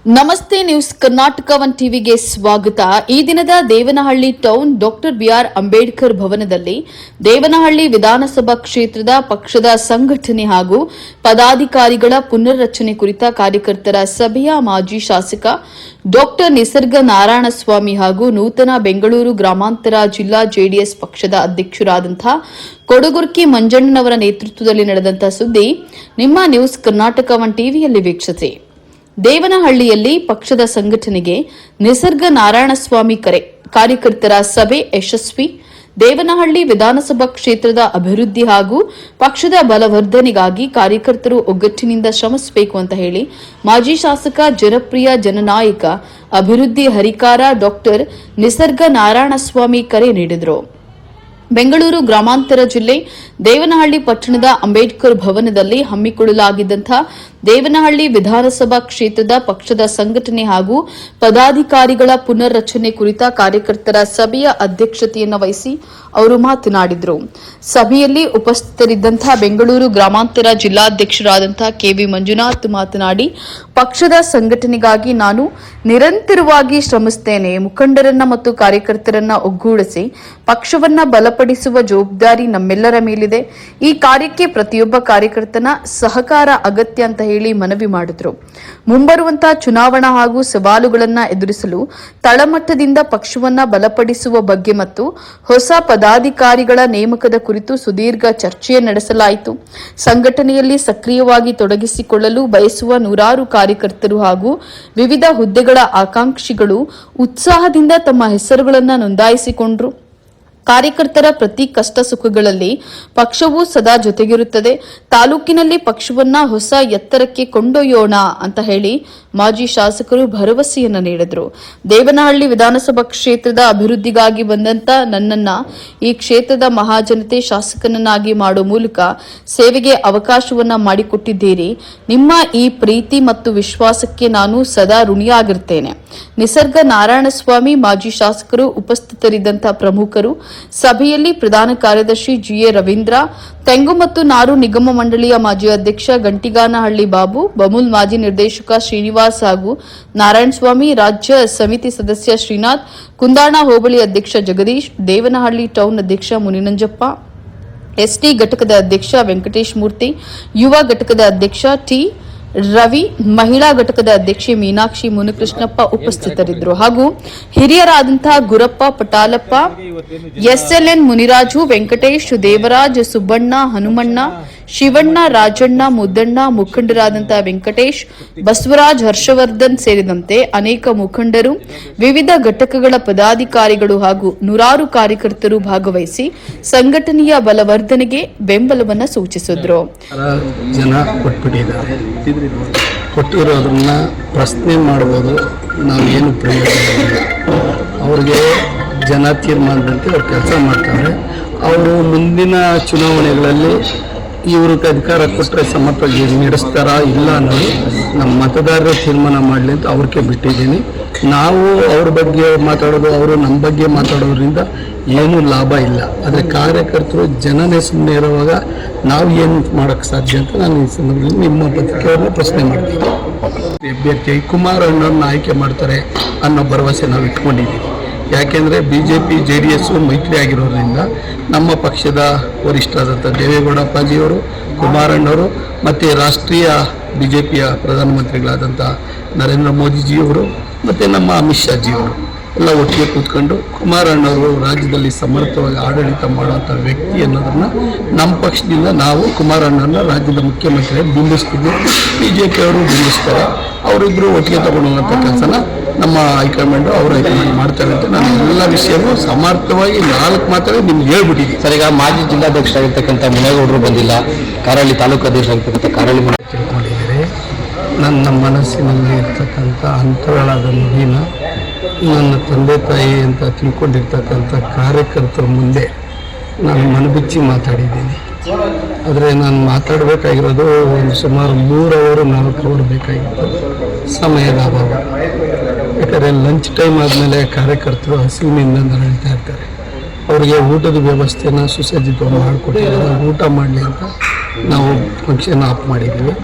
ನಮಸ್ತೆ news Karnataka one ಟಿವಿಗೆ ಸ್ವಾಗತ. ಈ ದಿನದ Devanahalli town doctor BR Ambedkar ಭವನದಲ್ಲಿ ದೇವನಹಳ್ಳಿ ವಿಧಾನಸಭಾ ಕ್ಷೇತ್ರದ ಪಕ್ಷದ ಸಂಘಟನೆ ಹಾಗೂ ಪದಾಧಿಕಾರಿಗಳ ಪುನರ್ರಚನೆ ಕುರಿತ ಕಾರ್ಯಕರ್ತರ ಸಭೆಯ ಮಾಜಿ ಶಾಸಕ ಡಾಕ್ಟರ್ ನಿಸರ್ಗ ನಾರಾಯಣಸ್ವಾಮಿ ಹಾಗೂ ನೂತನ ಬೆಂಗಳೂರು ಗ್ರಾಮಾಂತರ ಜಿಲ್ಲಾ ಜೆಡಿಎಸ್ ಪಕ್ಷದ ಅಧ್ಯಕ್ಷರಾದಂತಹ ಕೊಡಗುರ್ಕಿ ಮಂಜಣ್ಣನವರ ನೇತೃತ್ವದಲ್ಲಿ ನಡೆದಂತಹ ಸುದ್ದಿ ನಿಮ್ಮ ನ್ಯೂಸ್ ಕರ್ನಾಟಕ ಒನ್ ಟಿವಿಯಲ್ಲಿ ವೀಕ್ಷಿಸಿ. ದೇವನಹಳ್ಳಿಯಲ್ಲಿ ಪಕ್ಷದ ಸಂಘಟನೆಗೆ ನಿಸರ್ಗ ನಾರಾಯಣಸ್ವಾಮಿ ಕರೆ, ಕಾರ್ಯಕರ್ತರ ಸಭೆ ಯಶಸ್ವಿ. ದೇವನಹಳ್ಳಿ ವಿಧಾನಸಭಾ ಕ್ಷೇತ್ರದ ಅಭಿವೃದ್ಧಿ ಹಾಗೂ ಪಕ್ಷದ ಬಲವರ್ಧನೆಗಾಗಿ ಕಾರ್ಯಕರ್ತರು ಒಗ್ಗಟ್ಟಿನಿಂದ ಶ್ರಮಿಸಬೇಕು ಅಂತ ಹೇಳಿ ಮಾಜಿ ಶಾಸಕ ಜನಪ್ರಿಯ ಜನನಾಯಕ ಅಭಿವೃದ್ಧಿ ಹರಿಕಾರ ಡಾಕ್ಟರ್ ನಿಸರ್ಗ ನಾರಾಯಣಸ್ವಾಮಿ ಕರೆ ನೀಡಿದರು. ಬೆಂಗಳೂರು ಗ್ರಾಮಾಂತರ ಜಿಲ್ಲೆ ದೇವನಹಳ್ಳಿ ಪಟ್ಟಣದ ಅಂಬೇಡ್ಕರ್ ಭವನದಲ್ಲಿ ಹಮ್ಮಿಕೊಳ್ಳಲಾಗಿದ್ದಂತಹ ದೇವನಹಳ್ಳಿ ವಿಧಾನಸಭಾ ಕ್ಷೇತ್ರದ ಪಕ್ಷದ ಸಂಘಟನೆ ಹಾಗೂ ಪದಾಧಿಕಾರಿಗಳ ಪುನರ್ರಚನೆ ಕುರಿತ ಕಾರ್ಯಕರ್ತರ ಸಭೆಯ ಅಧ್ಯಕ್ಷತೆಯನ್ನು ವಹಿಸಿ ಅವರು ಮಾತನಾಡಿದರು. ಸಭೆಯಲ್ಲಿ ಉಪಸ್ಥಿತರಿದ್ದಂತಹ ಬೆಂಗಳೂರು ಗ್ರಾಮಾಂತರ ಜಿಲ್ಲಾಧ್ಯಕ್ಷರಾದಂತಹ ಕೆವಿ ಮಂಜುನಾಥ್ ಮಾತನಾಡಿ, ಪಕ್ಷದ ಸಂಘಟನೆಗಾಗಿ ನಾನು ನಿರಂತರವಾಗಿ ಶ್ರಮಿಸುತ್ತೇನೆ. ಮುಖಂಡರನ್ನ ಮತ್ತು ಕಾರ್ಯಕರ್ತರನ್ನ ಒಗ್ಗೂಡಿಸಿ ಪಕ್ಷವನ್ನ ಬಲಪಡಿಸುವ ಜವಾಬ್ದಾರಿ ನಮ್ಮೆಲ್ಲರ ಮೇಲಿದೆ. ಈ ಕಾರ್ಯಕ್ಕೆ ಪ್ರತಿಯೊಬ್ಬ ಕಾರ್ಯಕರ್ತನ ಸಹಕಾರ ಅಗತ್ಯ ಅಂತ ಹೇಳಿ ಮನವಿ ಮಾಡಿದ್ರು. ಮುಂಬರುವಂತಹ ಚುನಾವಣಾ ಹಾಗೂ ಸವಾಲುಗಳನ್ನ ಎದುರಿಸಲು ತಳಮಟ್ಟದಿಂದ ಪಕ್ಷವನ್ನ ಬಲಪಡಿಸುವ ಬಗ್ಗೆ ಮತ್ತು ಹೊಸ ಪದಾಧಿಕಾರಿಗಳ ನೇಮಕದ ಕುರಿತು ಸುದೀರ್ಘ ಚರ್ಚೆ ನಡೆಸಲಾಯಿತು. ಸಂಘಟನೆಯಲ್ಲಿ ಸಕ್ರಿಯವಾಗಿ ತೊಡಗಿಸಿಕೊಳ್ಳಲು ಬಯಸುವ ನೂರಾರು ಕಾರ್ಯಕರ್ತರು ಹಾಗೂ ವಿವಿಧ ಹುದ್ದೆಗಳ ಆಕಾಂಕ್ಷಿಗಳು ಉತ್ಸಾಹದಿಂದ ತಮ್ಮ ಹೆಸರುಗಳನ್ನು ನೋಂದಾಯಿಸಿಕೊಂಡರು. ಕಾರ್ಯಕರ್ತರ ಪ್ರತಿ ಕಷ್ಟ ಸುಖಗಳಲ್ಲಿ ಪಕ್ಷವು ಸದಾ ಜೊತೆಗಿರುತ್ತದೆ. ತಾಲೂಕಿನಲ್ಲಿ ಪಕ್ಷವನ್ನ ಹೊಸ ಎತ್ತರಕ್ಕೆ ಕೊಂಡೊಯ್ಯೋಣ ಅಂತ ಹೇಳಿ ಮಾಜಿ ಶಾಸಕರು ಭರವಸೆಯನ್ನ ನೀಡಿದರು. ದೇವನಹಳ್ಳಿ ವಿಧಾನಸಭಾ ಕ್ಷೇತ್ರದ ಅಭಿವೃದ್ಧಿಗಾಗಿ ಬಂದಂತ ನನ್ನನ್ನ ಈ ಕ್ಷೇತ್ರದ ಮಹಾಜನತೆ ಶಾಸಕನನ್ನಾಗಿ ಮಾಡುವ ಮೂಲಕ ಸೇವೆಗೆ ಅವಕಾಶವನ್ನ ಮಾಡಿಕೊಟ್ಟಿದ್ದೀರಿ. ನಿಮ್ಮ ಈ ಪ್ರೀತಿ ಮತ್ತು ವಿಶ್ವಾಸಕ್ಕೆ ನಾನು ಸದಾ ಋಣಿಯಾಗಿರ್ತೇನೆ. ನಿಸರ್ಗ ನಾರಾಯಣಸ್ವಾಮಿ ಮಾಜಿ ಶಾಸಕರು, ಉಪಸ್ಥಿತರಿದ್ದಂತಹ ಪ್ರಮುಖರು, ಸಭೆಯಲ್ಲಿ ಪ್ರಧಾನ ಕಾರ್ಯದರ್ಶಿ ಜಿಎ ರವೀಂದ್ರ, ತೆಂಗು ಮತ್ತು ನಾರು ನಿಗಮ ಮಂಡಳಿಯ ಮಾಜಿ ಅಧ್ಯಕ್ಷ ಗಂಟಿಗಾನಹಳ್ಳಿ ಬಾಬು, ಬಮೂಲ್ ಮಾಜಿ ನಿರ್ದೇಶಕ ಶ್ರೀನಿವಾಸ್ ಹಾಗೂ ನಾರಾಯಣಸ್ವಾಮಿ, ರಾಜ್ಯ ಸಮಿತಿ ಸದಸ್ಯ ಶ್ರೀನಾಥ್, ಕುಂದಾಣ ಹೋಬಳಿ ಅಧ್ಯಕ್ಷ ಜಗದೀಶ್, ದೇವನಹಳ್ಳಿ ಟೌನ್ ಅಧ್ಯಕ್ಷ ಮುನಿನಂಜಪ್ಪ, ಎಸ್ಟಿ ಘಟಕದ ಅಧ್ಯಕ್ಷ ವೆಂಕಟೇಶ್ ಮೂರ್ತಿ, ಯುವ ಘಟಕದ ಅಧ್ಯಕ್ಷ ಟಿ ರವಿ, ಮಹಿಳಾ ಘಟಕದ ಅಧ್ಯಕ್ಷೆ ಮೀನಾಕ್ಷಿ ಮುನಿಕೃಷ್ಣಪ್ಪ ಉಪಸ್ಥಿತರಿದ್ದರು. ಹಾಗೂ ಹಿರಿಯರಾದಂತಹ ಗುರಪ್ಪ ಪಟಾಲಪ್ಪ, ಎಸ್ಎಲ್ಎನ್ ಮುನಿರಾಜು, ವೆಂಕಟೇಶ್, ದೇವರಾಜ್, ಸುಬ್ಬಣ್ಣ, ಹನುಮಣ್ಣ, ಶಿವಣ್ಣ, ರಾಜಣ್ಣ, ಮುದ್ದಣ್ಣ, ಮುಖಂಡರಾದಂತಹ ವೆಂಕಟೇಶ್, ಬಸವರಾಜ್, ಹರ್ಷವರ್ಧನ್ ಸೇರಿದಂತೆ ಅನೇಕ ಮುಖಂಡರು, ವಿವಿಧ ಘಟಕಗಳ ಪದಾಧಿಕಾರಿಗಳು ಹಾಗೂ ನೂರಾರು ಕಾರ್ಯಕರ್ತರು ಭಾಗವಹಿಸಿ ಸಂಘಟನೆಯ ಬಲವರ್ಧನೆಗೆ ಬೆಂಬಲವನ್ನು ಸೂಚಿಸಿದ್ರು. ಕೊಟ್ಟಿರೋದನ್ನ ಪ್ರಶ್ನೆ ಮಾಡ್ಬೋದು, ನಾವೇನು ಪ್ರಯೋಜನ ಅವ್ರಿಗೆ ಜನ ತೀರ್ಮಾನದಂತೆ ಅವ್ರು ಕೆಲಸ ಮಾಡ್ತಾರೆ. ಅವರು ಮುಂದಿನ ಚುನಾವಣೆಗಳಲ್ಲಿ ಇವ್ರಿಗೆ ಅಧಿಕಾರ ಕೊಟ್ಟರೆ ಸಮರ್ಪವಾಗಿ ನಡೆಸ್ತಾರಾ ಇಲ್ಲ ಅನ್ನೋದು ನಮ್ಮ ಮತದಾರರ ತೀರ್ಮಾನ ಮಾಡಲಿ ಅಂತ ಅವ್ರಿಗೆ ಬಿಟ್ಟಿದ್ದೀನಿ. ನಾವು ಅವ್ರ ಬಗ್ಗೆ ಮಾತಾಡೋದು, ಅವರು ನಮ್ಮ ಬಗ್ಗೆ ಮಾತಾಡೋದ್ರಿಂದ ಏನೂ ಲಾಭ ಇಲ್ಲ. ಆದರೆ ಕಾರ್ಯಕರ್ತರು ಜನನೇ ಸುಮ್ಮನೆ ಇರುವಾಗ ನಾವು ಏನು ಮಾಡೋಕ್ಕೆ ಸಾಧ್ಯ ಅಂತ ನಾನು ಈ ಸಂದರ್ಭದಲ್ಲಿ ನಿಮ್ಮ ಪತ್ರಿಕೆಯವ್ರನ್ನ ಪ್ರಶ್ನೆ ಮಾಡ್ತೀನಿ. ಅಭ್ಯರ್ಥಿ ಕುಮಾರ್ ಅಣ್ಣವ್ರನ್ನ ಆಯ್ಕೆ ಮಾಡ್ತಾರೆ ಅನ್ನೋ ಭರವಸೆ ನಾವು ಇಟ್ಕೊಂಡಿದ್ದೀವಿ. ಯಾಕೆಂದರೆ BJP JDS ಮೈತ್ರಿ ಆಗಿರೋದ್ರಿಂದ ನಮ್ಮ ಪಕ್ಷದ ವರಿಷ್ಠರಾದಂಥ ದೇವೇಗೌಡ ಅಪ್ಪಾಜಿಯವರು, ಕುಮಾರಣ್ಣವರು ಮತ್ತು ರಾಷ್ಟ್ರೀಯ BJPಯ ಪ್ರಧಾನಮಂತ್ರಿಗಳಾದಂಥ ನರೇಂದ್ರ ಮೋದಿಜಿಯವರು ಮತ್ತು ನಮ್ಮ ಅಮಿತ್ ಶಾಜಿಯವರು ಎಲ್ಲ ಒಟ್ಟಿಗೆ ಕೂತ್ಕೊಂಡು ಕುಮಾರಣ್ಣವರು ರಾಜ್ಯದಲ್ಲಿ ಸಮರ್ಥವಾಗಿ ಆಡಳಿತ ಮಾಡುವಂಥ ವ್ಯಕ್ತಿ ಅನ್ನೋದನ್ನು ನಮ್ಮ ಪಕ್ಷದಿಂದ ನಾವು ಕುಮಾರಣ್ಣವ್ರನ್ನ ರಾಜ್ಯದ ಮುಖ್ಯಮಂತ್ರಿಯಾಗಿ ಬಿಂಬಿಸ್ತಿದ್ವಿ. BJP ಅವರು ಬಿಂಬಿಸ್ತಾರೆ. ಅವರಿಬ್ಬರು ಒಟ್ಟಿಗೆ ತಗೊಂಡೋಗುವಂಥ ಕೆಲಸನ ನಮ್ಮ ಹೈಕಮಾಂಡ್ ಅವರು ಹೈಕಮಾಂಡ್ ಮಾಡ್ತಾರೆ ಅಂತ ನಾನು ಎಲ್ಲ ವಿಷಯವೂ ಸಮರ್ಥವಾಗಿ 4 ಮಾತಲ್ಲಿ ನಿಮ್ಗೆ ಹೇಳ್ಬಿಟ್ಟಿದ್ದೀನಿ. ಸರ್, ಈಗ ಮಾಜಿ ಜಿಲ್ಲಾಧ್ಯಕ್ಷರಾಗಿರ್ತಕ್ಕಂಥ ಮುನೇಗೌಡರು ಬಂದಿಲ್ಲ, ಕಾರಹಳ್ಳಿ ತಾಲೂಕು ಅಧ್ಯಕ್ಷರಾಗಿರ್ತಕ್ಕಂಥ ಕಾರಹಳ್ಳಿ ತಿಳ್ಕೊಂಡಿದ್ದೀರಿ. ನನ್ನ ಮನಸ್ಸಿನಲ್ಲಿ ಇರ್ತಕ್ಕಂಥ ಅಂತರಾಳದ ನುಡಿನ ನನ್ನ ತಂದೆ ತಾಯಿ ಅಂತ ತಿಳ್ಕೊಂಡಿರ್ತಕ್ಕಂಥ ಕಾರ್ಯಕರ್ತರ ಮುಂದೆ ನಾನು ಮನಬಿಚ್ಚಿ ಮಾತಾಡಿದ್ದೀನಿ. ಆದರೆ ನಾನು ಮಾತಾಡಬೇಕಾಗಿರೋದು ಒಂದು ಸುಮಾರು 3 ಅವರ್ 4 ಅವರ್ ಬೇಕಾಗಿತ್ತು. ಸಮಯದ ಅಭಾವ. ಯಾಕಂದರೆ ಲಂಚ್ ಟೈಮ್ ಆದಮೇಲೆ ಕಾರ್ಯಕರ್ತರು ಹಸಿವಿನಿಂದ ನರಳ್ತಾ ಇರ್ತಾರೆ. ಅವರಿಗೆ ಊಟದ ವ್ಯವಸ್ಥೆನ ಸುಸಜ್ಜಿತವಾಗಿ ಮಾಡಿಕೊಟ್ಟಿದ್ದಾರೆ. ಊಟ ಮಾಡಲಿ ಅಂತ ನಾವು ಫಂಕ್ಷನ್ ಆಫ್ ಮಾಡಿದ್ದೀವಿ.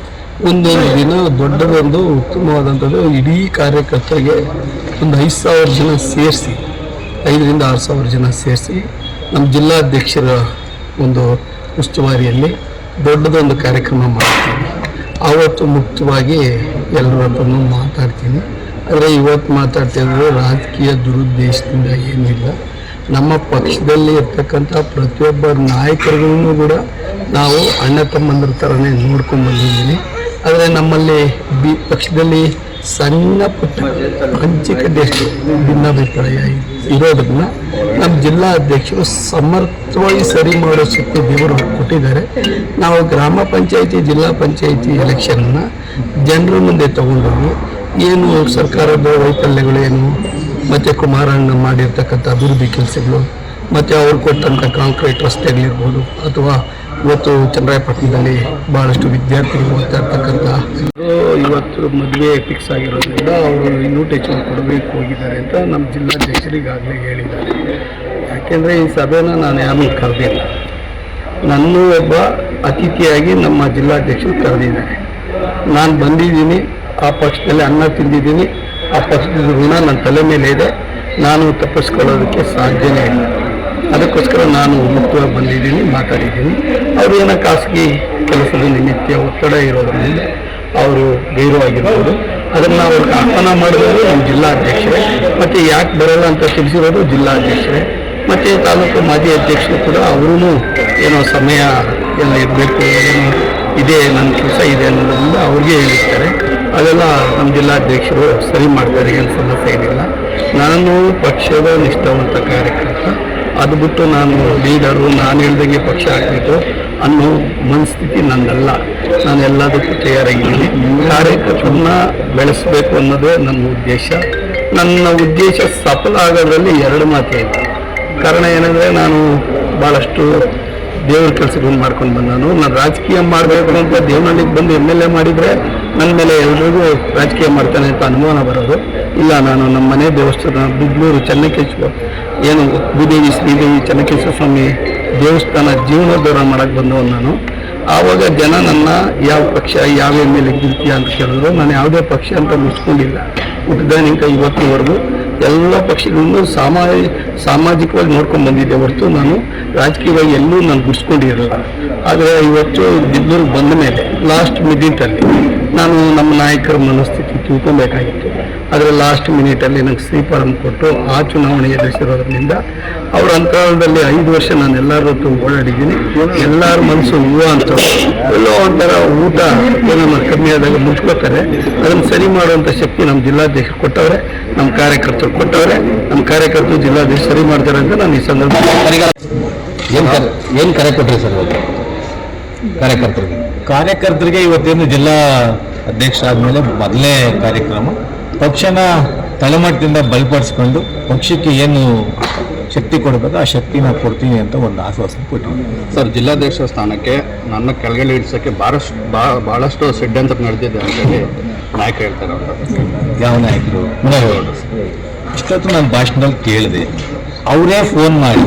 ಒಂದೊಂದು ದಿನ ದೊಡ್ಡದೊಂದು ಉತ್ತಮವಾದಂಥದ್ದು ಇಡೀ ಕಾರ್ಯಕರ್ತರಿಗೆ ಒಂದು 5,000 ಜನ ಸೇರಿಸಿ 5,000 to 6,000 ಜನ ಸೇರಿಸಿ ನಮ್ಮ ಜಿಲ್ಲಾಧ್ಯಕ್ಷರ ಒಂದು ಉಸ್ತುವಾರಿಯಲ್ಲಿ ದೊಡ್ಡದೊಂದು ಕಾರ್ಯಕ್ರಮ ಮಾಡ್ತೀನಿ. ಆವತ್ತು ಮುಕ್ತವಾಗಿ ಎಲ್ಲರ ಹತ್ರನೂ ಮಾತಾಡ್ತೀನಿ. ಆದರೆ ಇವತ್ತು ಮಾತಾಡ್ತಿದ್ರೆ ರಾಜಕೀಯ ದುರುದ್ದೇಶದಿಂದ ಏನಿಲ್ಲ. ನಮ್ಮ ಪಕ್ಷದಲ್ಲಿ ಇರ್ತಕ್ಕಂಥ ಪ್ರತಿಯೊಬ್ಬ ನಾಯಕರುಗಳನ್ನು ಕೂಡ ನಾವು ಅಣ್ಣ ತಮ್ಮಂದ್ರ ಥರನೇ ನೋಡ್ಕೊಂಡು ಬಂದಿದ್ದೀನಿ. ಆದರೆ ನಮ್ಮಲ್ಲಿ ಪಕ್ಷದಲ್ಲಿ ಸಣ್ಣ ಪುಟ್ಟ ಹಂಚಿಕಡ್ಡೆಷ್ಟು ಭಿನ್ನಾಭಿಪ್ರಾಯ ಇರೋದನ್ನ ನಮ್ಮ ಜಿಲ್ಲಾ ಅಧ್ಯಕ್ಷರು ಸಮರ್ಥವಾಗಿ ಸರಿ ಮಾಡೋ ಶಕ್ತಿ ದೇವರು ಕೊಟ್ಟಿದ್ದಾರೆ. ನಾವು ಗ್ರಾಮ ಪಂಚಾಯಿತಿ ಜಿಲ್ಲಾ ಪಂಚಾಯಿತಿ ಎಲೆಕ್ಷನ್ನ ಜನರ ಮುಂದೆ ತಗೊಂಡೋಗಿ ಏನು ಸರ್ಕಾರದ ವೈಫಲ್ಯಗಳು ಏನು, ಮತ್ತು ಕುಮಾರಣ್ಣ ಮಾಡಿರ್ತಕ್ಕಂಥ ಅಭಿವೃದ್ಧಿ ಕೆಲಸಗಳು, ಮತ್ತು ಅವ್ರು ಕೊಟ್ಟಂಥ ಕಾಂಕ್ರೀಟ್ ರಸ್ತೆಗಳಿರ್ಬೋದು, ಅಥವಾ ಇವತ್ತು ಚನ್ನರಾಯಪಟ್ಟಣದಲ್ಲಿ ಭಾಳಷ್ಟು ವಿದ್ಯಾರ್ಥಿಗಳು ಓದ್ತಾ ಇರ್ತಕ್ಕಂಥ ಇವತ್ತು ಮದುವೆ ಫಿಕ್ಸ್ ಆಗಿರೋದ್ರಿಂದ ಅವರು ಇನ್ವಿಟೇಷನ್ ಕೊಡಬೇಕು ಹೋಗಿದ್ದಾರೆ ಅಂತ ನಮ್ಮ ಜಿಲ್ಲಾಧ್ಯಕ್ಷರಿಗಾಗಲೇ ಹೇಳಿದ್ದಾರೆ. ಯಾಕೆಂದರೆ ಈ ಸಭೆನ ನಾನು ಯಾರನ್ನೂ ಕರೆದಿಲ್ಲ, ನನ್ನೂ ಒಬ್ಬ ಅತಿಥಿಯಾಗಿ ನಮ್ಮ ಜಿಲ್ಲಾಧ್ಯಕ್ಷರು ಕರೆದಿದ್ದಾರೆ. ನಾನು ಬಂದಿದ್ದೀನಿ, ಆ ಪಕ್ಷದಲ್ಲಿ ಅನ್ನ ತಿಂದಿದ್ದೀನಿ, ಆ ಪಕ್ಷದ ಋಣ ನನ್ನ ತಲೆ ಮೇಲೆ ಇದೆ, ನಾನು ತಪ್ಪಿಸ್ಕೊಳ್ಳೋದಕ್ಕೆ ಸಾಧ್ಯನೇ ಇಲ್ಲ. ಅದಕ್ಕೋಸ್ಕರ ನಾನು ಮುಕ್ತವಾಗಿ ಬಂದಿದ್ದೀನಿ, ಮಾತಾಡಿದ್ದೀನಿ. ಅವರು ಏನೋ ಖಾಸಗಿ ಕೆಲಸದ ನಿಮಿತ್ತ ಒತ್ತಡ ಇರೋದ್ರಿಂದ ಅವರು ಗೈರವಾಗಿರ್ಬೋದು. ಅದನ್ನು ಅವ್ರಿಗೆ ಆಹ್ವಾನ ಮಾಡಿದವರು ನಮ್ಮ ಜಿಲ್ಲಾಧ್ಯಕ್ಷರೇ, ಮತ್ತು ಯಾಕೆ ಬರೋಲ್ಲ ಅಂತ ತಿಳಿಸಿರೋದು ಜಿಲ್ಲಾಧ್ಯಕ್ಷರೇ, ಮತ್ತು ತಾಲೂಕು ಮಾಜಿ ಅಧ್ಯಕ್ಷರು ಕೂಡ ಅವರೂ ಏನೋ ಸಮಯ ಎಲ್ಲ ಇರಬೇಕು, ಏನೋ ಇದೆ ನನ್ನ ಕೆಲಸ ಇದೆ ಅನ್ನೋದ್ರಿಂದ ಅವ್ರಿಗೆ ಹೇಳಿರ್ತಾರೆ. ಅದೆಲ್ಲ ನಮ್ಮ ಜಿಲ್ಲಾಧ್ಯಕ್ಷರು ಸರಿ ಮಾಡ್ತಾರೆ, ಏನು ಸಮಸ್ಯೆ ಏನಿಲ್ಲ. ನಾನು ಪಕ್ಷದ ನಿಷ್ಠಾವಂತ ಕಾರ್ಯಕರ್ತ, ಅದು ಬಿಟ್ಟು ನಾನು ಲೀಡರು, ನಾನು ಹೇಳ್ದಂಗೆ ಪಕ್ಷ ಹಾಕಬೇಕು ಅನ್ನೋ ಮನಸ್ಥಿತಿ ನನ್ನಲ್ಲ. ನಾನು ಎಲ್ಲದಕ್ಕೂ ತಯಾರಾಗಿದ್ದೀನಿ. ಕಾರ್ಯಕರ್ತರನ್ನ ಬೆಳೆಸಬೇಕು ಅನ್ನೋದೇ ನನ್ನ ಉದ್ದೇಶ. ನನ್ನ ಉದ್ದೇಶ ಸಫಲ ಆಗೋದ್ರಲ್ಲಿ 2 ಮಾತೇ ಇದೆ. ಕಾರಣ ಏನಂದರೆ ನಾನು ಭಾಳಷ್ಟು ದೇವ್ರ ಕೆಲಸಗಳನ್ನು ಮಾಡ್ಕೊಂಡು ಬಂದನು. ನಾನು ರಾಜಕೀಯ ಮಾಡಬೇಕು ಅಂತ ದೇವನಹಳ್ಳಿಗೆ ಬಂದು MLA ಮಾಡಿದರೆ ನನ್ನ ಮೇಲೆ ಎಲ್ರಿಗೂ ರಾಜಕೀಯ ಮಾಡ್ತಾನೆ ಅಂತ ಅನುಮಾನ ಬರೋದು ಇಲ್ಲ. ನಾನು ನಮ್ಮ ಮನೆ ದೇವಸ್ಥಾನ ಬಿದ್ಲೂರು ಚೆನ್ನಕೇಶ್ವರ ಏನು ಭೂದೇವಿ ಶ್ರೀದೇವಿ ಚೆನ್ನಕೇಶ್ವರ ಸ್ವಾಮಿ ದೇವಸ್ಥಾನ ಜೀವನೋದ್ಧಾರ ಮಾಡೋಕ್ಕೆ ಬಂದವನು ನಾನು. ಆವಾಗ ಜನ ನನ್ನ ಯಾವ ಪಕ್ಷ ಯಾವ MLA ಗೆಲ್ತೀಯ ಅಂತ ಕೇಳಿದ್ರು. ನಾನು ಯಾವುದೇ ಪಕ್ಷ ಅಂತ ಮುಗಿಸ್ಕೊಂಡಿಲ್ಲ. ಹುಟ್ಟಿದಾನಿಂದ ಇವತ್ತಿನವರೆಗೂ ಎಲ್ಲ ಪಕ್ಷಗಳನ್ನು ಸಾಮಾಜಿಕವಾಗಿ ನೋಡ್ಕೊಂಡು ಬಂದಿದ್ದೆ ಹೊರತು ನಾನು ರಾಜಕೀಯವಾಗಿ ಎಲ್ಲೂ ನಾನು ಗುಡಿಸ್ಕೊಂಡಿರಲ್ಲ. ಆದರೆ ಇವತ್ತು ಬಿದ್ದೂರಿಗೆ ಬಂದ ಮೇಲೆ ಲಾಸ್ಟ್ ಮಿನಿಟಲ್ಲಿ ನಾನು ನಮ್ಮ ನಾಯಕರ ಮನಸ್ಥಿತಿ ತಿಳ್ಕೊಬೇಕಾಗಿತ್ತು. ಆದರೆ ಲಾಸ್ಟ್ ಮಿನಿಟಲ್ಲಿ ನನಗೆ ಶ್ರೀಫಾರಂ ಕೊಟ್ಟು ಆ ಚುನಾವಣೆ ಎದುರಿಸಿರೋದ್ರಿಂದ ಅವ್ರ ಅಂತರಾಳದಲ್ಲಿ 5 ವರ್ಷ ನಾನು ಎಲ್ಲರ ಹೊತ್ತು ಓಡಾಡಿದ್ದೀನಿ. ಎಲ್ಲರ ಮನಸ್ಸು ಹೂವು ಅಂತ ಎಲ್ಲೋ ಒಂಥರ ಊಟ ಏನೋ ಕಮ್ಮಿ ಆದಾಗ ಮುಚ್ಕೋತಾರೆ. ಅದನ್ನು ಸರಿ ಮಾಡುವಂಥ ಶಕ್ತಿ ನಮ್ಮ ಜಿಲ್ಲಾಧ್ಯಕ್ಷರು ಕೊಟ್ಟವ್ರೆ, ನಮ್ಮ ಕಾರ್ಯಕರ್ತರು ಕೊಟ್ಟವ್ರೆ. ನಮ್ಮ ಕಾರ್ಯಕರ್ತರು ಜಿಲ್ಲಾಧ್ಯಕ್ಷರು ಸರಿ ಮಾಡ್ತಾರೆ ಅಂತ ನಾನು ಈ ಸಂದರ್ಭದಲ್ಲಿ ಏನು ಕರೆ ಕೊಟ್ಟರೆ ಸರ್ ಕಾರ್ಯಕರ್ತರಿಗೆ ಇವತ್ತೇನು ಜಿಲ್ಲಾ ಅಧ್ಯಕ್ಷ ಆದಮೇಲೆ ಮೊದಲನೇ ಕಾರ್ಯಕ್ರಮ ಪಕ್ಷನ ತಳಮಟ್ಟದಿಂದ ಬಲಪಡಿಸ್ಕೊಂಡು ಪಕ್ಷಕ್ಕೆ ಏನು ಶಕ್ತಿ ಕೊಡಬೇಕು ಆ ಶಕ್ತಿನ ಕೊಡ್ತೀನಿ ಅಂತ ಒಂದು ಆಶ್ವಾಸನೆ ಕೊಟ್ಟಿದ್ದೀನಿ. ಸರ್, ಜಿಲ್ಲಾಧ್ಯಕ್ಷ ಸ್ಥಾನಕ್ಕೆ ನನ್ನ ಕೆಳಗಡೆ ಇಳಿಸೋಕ್ಕೆ ಭಾಳಷ್ಟು ಷಡ್ಯಂತ್ರ ನಡೆದಿದೆ ಅಂತೇಳಿ ನಾಯಕ ಹೇಳ್ತಾರೆ. ಯಾವ ನಾಯಕರು? ಇಷ್ಟೊತ್ತು ನಾನು ಭಾಷಣದಲ್ಲಿ ಕೇಳಿದೆ, ಅವರೇ ಫೋನ್ ಮಾಡಿ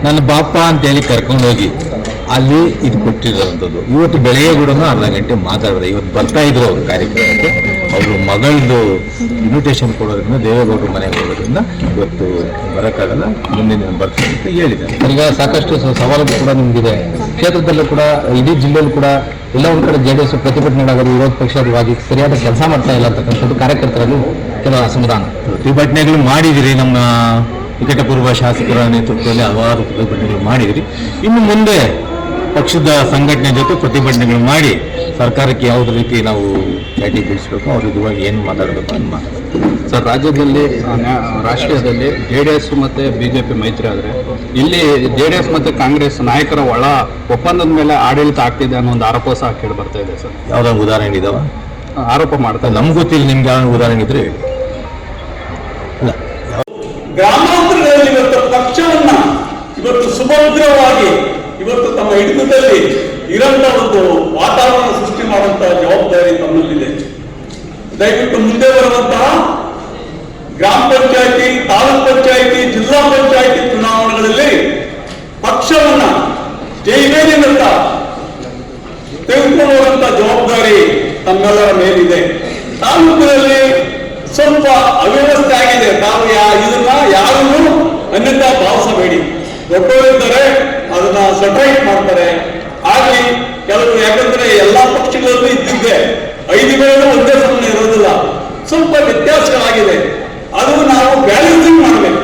ನನ್ನ ಬಾಪ ಅಂತೇಳಿ ಕರ್ಕೊಂಡೋಗಿ ಅಲ್ಲಿ ಇದು ಕೊಟ್ಟಿರೋಂಥದ್ದು. ಇವತ್ತು ಬೆಳಗ್ಗೆ ಕೂಡ ಅರ್ಧ ಗಂಟೆ ಮಾತಾಡಿದೆ. ಇವತ್ತು ಬರ್ತಾ ಇದ್ರು ಅವ್ರ ಕಾರ್ಯಕ್ರಮಕ್ಕೆ. ಅವರು ಮಗಳದು ಇನ್ವಿಟೇಷನ್ ಕೊಡೋದ್ರಿಂದ ದೇವೇಗೌಡರು ಮನೆಗೆ ಹೋಗೋದ್ರಿಂದ ಇವತ್ತು ಬರೋಕ್ಕಾಗಲ್ಲ, ಮುಂದಿನ ದಿನ ಬರ್ತೀನಿ ಅಂತ ಹೇಳಿದ್ದಾರೆ. ಈಗ ಸಾಕಷ್ಟು ಸವಾಲುಗಳು ಕೂಡ ನಿಮಗಿದೆ. ಕ್ಷೇತ್ರದಲ್ಲೂ ಕೂಡ ಇಡೀ ಜಿಲ್ಲೆಯಲ್ಲೂ ಕೂಡ ಎಲ್ಲ ಒಂದು ಕಡೆ JDS ಪ್ರತಿಭಟನೆಗಳಾಗೋದು, ವಿರೋಧ ಪಕ್ಷವಾಗಿ ಸರಿಯಾದ ಕೆಲಸ ಮಾಡ್ತಾ ಇಲ್ಲ ಅಂತಕ್ಕಂಥದ್ದು ಕಾರ್ಯಕರ್ತರಲ್ಲಿ ಕೆಲವು ಅಸಮಾಧಾನ. ಪ್ರತಿಭಟನೆಗಳು ಮಾಡಿದಿರಿ, ನಮ್ಮ ನಿಕಟಪೂರ್ವ ಶಾಸಕರ ನೇತೃತ್ವದಲ್ಲಿ ಹಲವಾರು ಪ್ರತಿಭಟನೆಗಳು ಮಾಡಿದಿರಿ. ಇನ್ನು ಮುಂದೆ ಪಕ್ಷದ ಸಂಘಟನೆ ಜೊತೆ ಪ್ರತಿಭಟನೆಗಳು ಮಾಡಿ ಸರ್ಕಾರಕ್ಕೆ ಯಾವುದೇ ರೀತಿ ನಾವು ಚಾಟಿ ಬೀಳಿಸಬೇಕು, ಅವ್ರ ಇದುವಾಗಿ ಏನು ಮಾತಾಡಬೇಕು ಅಂತ ಮಾತಾಡ್ತೀವಿ. ಸರ್, ರಾಜ್ಯದಲ್ಲಿ ರಾಷ್ಟ್ರೀಯದಲ್ಲಿ JDS ಮತ್ತು BJP ಮೈತ್ರಿ ಆದರೆ ಇಲ್ಲಿ JDS ಮತ್ತು ಕಾಂಗ್ರೆಸ್ ನಾಯಕರ ಒಳ ಒಪ್ಪಂದದ ಮೇಲೆ ಆಡಳಿತ ಆಗ್ತಿದೆ ಅನ್ನೋ ಒಂದು ಆರೋಪ ಸಹ ಕೇಳಿ ಬರ್ತಾ ಇದೆ ಸರ್. ಯಾವ್ದಾದ್ರು ಉದಾಹರಣೆ ಇದಾವ? ಆರೋಪ ಮಾಡ್ತಾರೆ. ನಮ್ಗೆ ಗೊತ್ತಿಲ್ಲ, ನಿಮ್ಗೆ ಯಾವ ಉದಾಹರಣೆ ಇದ್ರೆ ಹೇಳಿ. ಇಲ್ಲ, ಗ್ರಾಮಾಂತರಗಳಲ್ಲಿ ಇವತ್ತು ಪಕ್ಷವನ್ನ ಇವತ್ತು ಸುಭದ್ರವಾಗಿ ಇವತ್ತು ತಮ್ಮ ಹಿಡಿತದಲ್ಲಿ ಇರಂತ ಒಂದು ವಾತಾವರಣ ಸೃಷ್ಟಿ ಮಾಡುವಂತಹ ಜವಾಬ್ದಾರಿ ತಮ್ಮಲ್ಲಿದೆ. ದಯವಿಟ್ಟು ಮುಂದೆ ಬರುವಂತಹ ಗ್ರಾಮ ಪಂಚಾಯತಿ, ತಾಲೂಕ್ ಪಂಚಾಯತಿ, ಜಿಲ್ಲಾ ಪಂಚಾಯತಿ ಚುನಾವಣೆಗಳಲ್ಲಿ ಪಕ್ಷವನ್ನ ಜೈವೇರಿನಂತ ತೆಗೆದುಕೊಳ್ಳುವಂತ ಜವಾಬ್ದಾರಿ ನಮ್ಮೆಲ್ಲರ ಮೇಲಿದೆ. ತಾಲೂಕಿನಲ್ಲಿ ಸ್ವಲ್ಪ ಅವ್ಯವಸ್ಥೆ ಆಗಿದೆ. ತಾವು ಇದನ್ನ ಯಾರನ್ನೂ ಅನ್ಯತಾ ಭಾವಿಸಬೇಡಿ. ದೊಡ್ಡವರಿದ್ದಾರೆ ಅದನ್ನ ಸೆಟ್ರೈಟ್ ಮಾಡ್ತಾರೆ. ಆಗ್ಲಿ ಕೆಲವು, ಯಾಕಂದ್ರೆ ಎಲ್ಲಾ ಪಕ್ಷಗಳಲ್ಲೂ ಇದ್ದಿದ್ದೆ 5 ವೇಳೆ ಒಂದೇ ಸಮಯ ಇರೋದಿಲ್ಲ, ಸ್ವಲ್ಪ ವ್ಯತ್ಯಾಸಗಳಾಗಿದೆ. ಅದು ನಾವು ಬ್ಯಾಲೆನ್ಸಿಂಗ್ ಮಾಡಬೇಕು.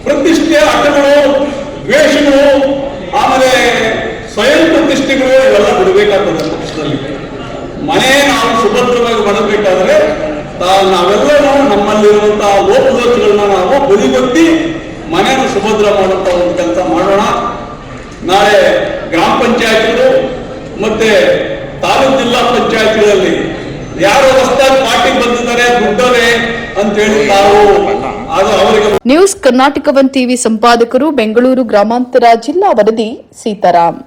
ಪ್ರತಿಷ್ಠೆ, ಹಠಗಳು, ದ್ವೇಷಗಳು, ಆಮೇಲೆ ಸ್ವಯಂ ಪ್ರತಿಷ್ಠೆಗಳು ಇವೆಲ್ಲ ಬಿಡಬೇಕಾಗ್ತದೆ ಪಕ್ಷದಲ್ಲಿ. ಮನೆ ನಾವು ಸುಭದ್ರವಾಗಿ ಮಾಡಬೇಕಾದ್ರೆ ನಾವೆಲ್ಲರೂ ನಮ್ಮಲ್ಲಿರುವಂತಹ ಲೋಪದೋಷಗಳನ್ನ ನಾವು ಬದಿಗೊತ್ತಿ ಮನೆಯನ್ನು ಸುಭದ್ರ ಮಾಡುವಂತ ಒಂದು ಕೆಲಸ ಮಾಡೋಣ. ನಾಳೆ ಗ್ರಾಮ ಪಂಚಾಯತ್ಗಳು ಮತ್ತೆ ತಾಲೂಕು ಜಿಲ್ಲಾ ಪಂಚಾಯತ್ಗಳಲ್ಲಿ ಯಾರು ಹೊಸದಾಗಿ ಪಾರ್ಟಿ ಬಂದಿದ್ದಾರೆ ದುಡ್ಡವೇ ಅಂತೇಳಿ ತಾವು ಅದು ಅವರಿಗೆ. ನ್ಯೂಸ್ ಕರ್ನಾಟಕ 1 ಟಿವಿ ಸಂಪಾದಕರು, ಬೆಂಗಳೂರು ಗ್ರಾಮಾಂತರ ಜಿಲ್ಲಾ ವರದಿ ಸೀತಾರಾಮ್.